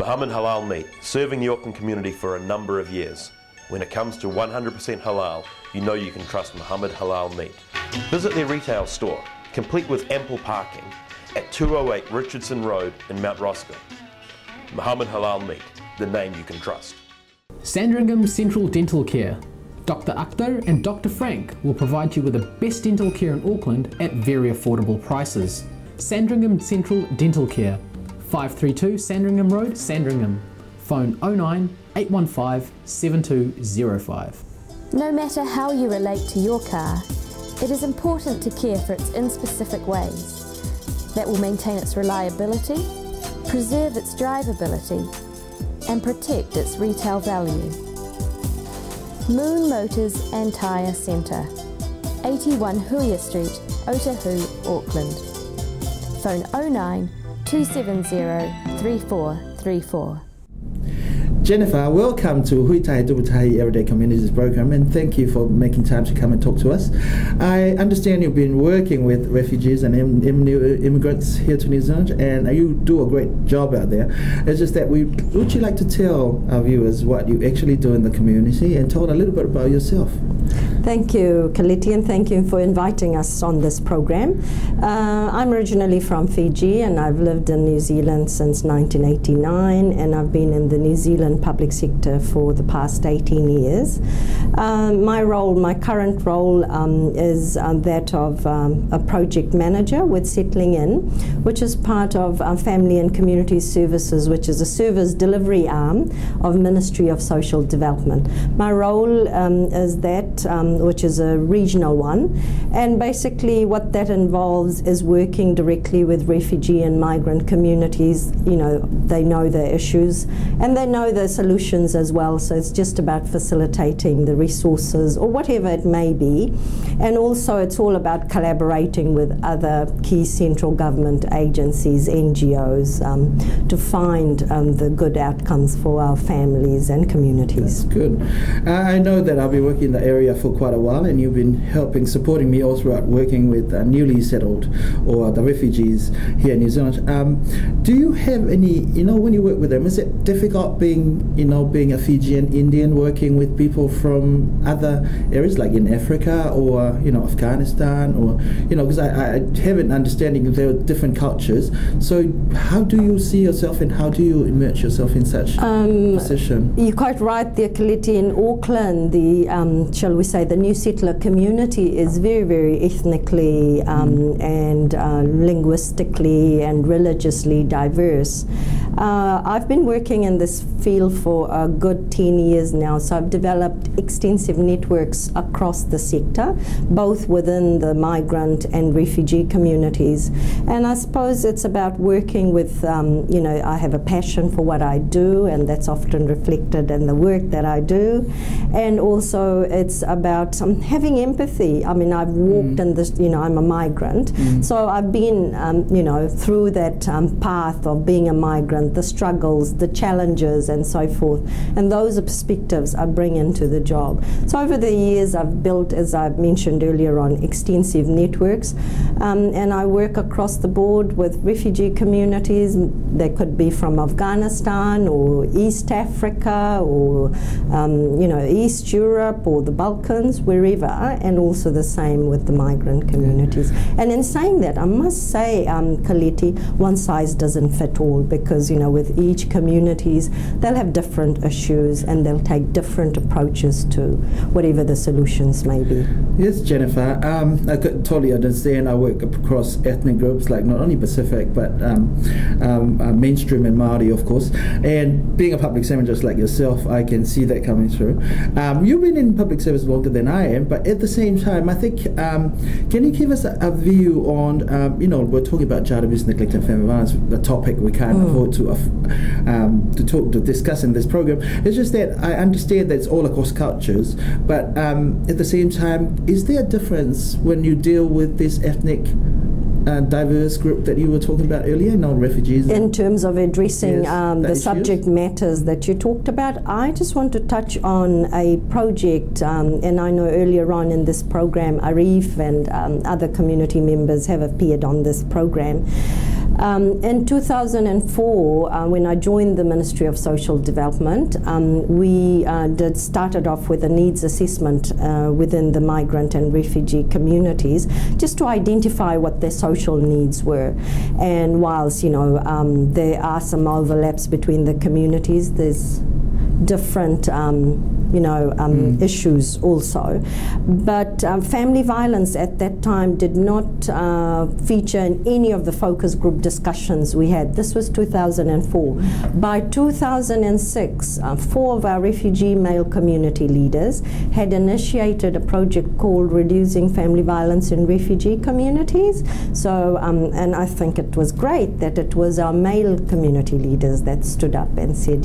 Muhammad Halal Meat, serving the Auckland community for a number of years. When it comes to 100% halal, you know you can trust Muhammad Halal Meat. Visit their retail store, complete with ample parking, at 208 Richardson Road in Mount Roscoe. Muhammad Halal Meat, the name you can trust. Sandringham Central Dental Care. Dr. Akhtar and Dr. Frank will provide you with the best dental care in Auckland at very affordable prices. Sandringham Central Dental Care, 532 Sandringham Road, Sandringham. Phone 09 815 7205. No matter how you relate to your car, it is important to care for it in specific ways that will maintain its reliability, preserve its drivability, and protect its retail value. Moon Motors and Tyre Centre, 81 Hui Street, Otahu, Auckland. Phone 09 270 3434. Jennifer, welcome to Hui Tahi Tupu Tahi Everyday Communities program, and thank you for making time to come and talk to us. I understand you've been working with refugees and immigrants here to New Zealand, and you do a great job out there. It's just that would you like to tell our viewers what you actually do in the community and tell a little bit about yourself? Thank you, Kaliti, and thank you for inviting us on this program. I'm originally from Fiji, and I've lived in New Zealand since 1989, and I've been in the New Zealand public sector for the past 18 years. My current role is that of a project manager with Settling In, which is part of Family and Community Services, which is a service delivery arm of Ministry of Social Development. My role is that which is a regional one, and basically what that involves is working directly with refugee and migrant communities. You know, they know their issues and they know the solutions as well, so it's just about facilitating the resources or whatever it may be. And also it's all about collaborating with other key central government agencies, NGOs, to find the good outcomes for our families and communities. That's good. I know that I've been working in the area for quite a while, and you've been supporting me all throughout working with newly settled or the refugees here in New Zealand. Do you have any, when you work with them, is it difficult being a Fijian Indian working with people from other areas like in Africa or, Afghanistan, or, because I have an understanding that there are different cultures. So how do you see yourself and how do you immerse yourself in such position? You're quite right there, Kaliti. In Auckland, the, shall we say, the new settler community is very, very ethnically and linguistically and religiously diverse. I've been working in this field for a good 10 years now, so I've developed extensive networks across the sector, both within the migrant and refugee communities. And I suppose it's about working with, I have a passion for what I do, and that's often reflected in the work that I do. And also it's about having empathy. I mean, I've walked in this, I'm a migrant, so I've been, through that path of being a migrant, the struggles, the challenges, and so forth. And those are perspectives I bring into the job. So over the years, I've built, as I mentioned earlier on, extensive networks, and I work across the board with refugee communities. They could be from Afghanistan or East Africa or, East Europe or the Balkans, wherever, and also the same with the migrant communities. And in saying that, I must say, Kaliti, one size doesn't fit all, because, with each communities, they'll have different issues and they'll take different approaches to whatever the solutions may be. Yes, Jennifer, I could totally understand. I work across ethnic groups, like not only Pacific, but mainstream and Māori, of course. And being a public servant just like yourself, I can see that coming through. You've been in public service longer than I am, but at the same time, I think, can you give us a view on, we're talking about child abuse, neglect and family violence, the topic we can't afford to discuss in this program. It's just that I understand that it's all across cultures, but at the same time, is there a difference when you deal with this ethnic diverse group that you were talking about earlier, refugees? In terms of addressing the subject matters that you talked about, I just want to touch on a project, and I know earlier on in this program, Arif and other community members have appeared on this program. In 2004, when I joined the Ministry of Social Development, we started off with a needs assessment within the migrant and refugee communities, just to identify what their social needs were. And whilst there are some overlaps between the communities, there's different issues also. But family violence at that time did not feature in any of the focus group discussions we had. This was 2004. By 2006, 4 of our refugee male community leaders had initiated a project called Reducing Family Violence in Refugee Communities. So, and I think it was great that it was our male community leaders that stood up and said,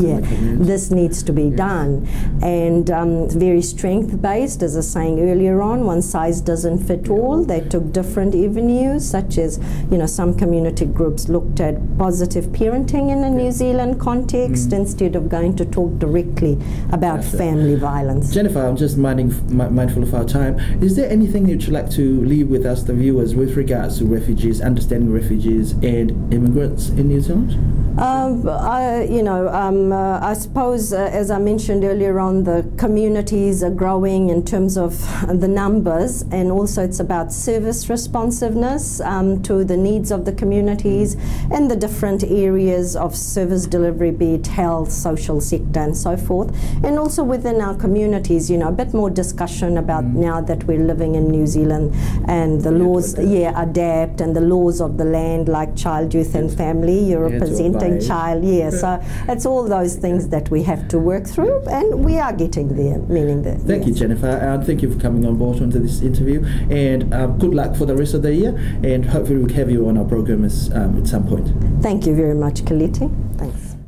this needs to be done. And very strength-based, as I was saying earlier on, one size doesn't fit all. They took different avenues, such as, some community groups looked at positive parenting in a New Zealand context instead of going to talk directly about family violence. Jennifer, I'm just mindful of our time. Is there anything that you'd like to leave with us, the viewers, with regards to refugees, understanding refugees and immigrants in New Zealand? I suppose, as I mentioned earlier on, the communities are growing in terms of the numbers, and also it's about service responsiveness to the needs of the communities and the different areas of service delivery, be it health, social sector and so forth. And also within our communities, a bit more discussion about now that we're living in New Zealand and the laws, adapt, and the laws of the land, like child, youth and family, you're representing child, so it's all those things that we have to work through, and we are getting there, meaning that. Thank you, Jennifer, and thank you for coming on board onto this interview, and good luck for the rest of the year, and hopefully we'll have you on our program at some point. Thank you very much, Kaliti. Thanks.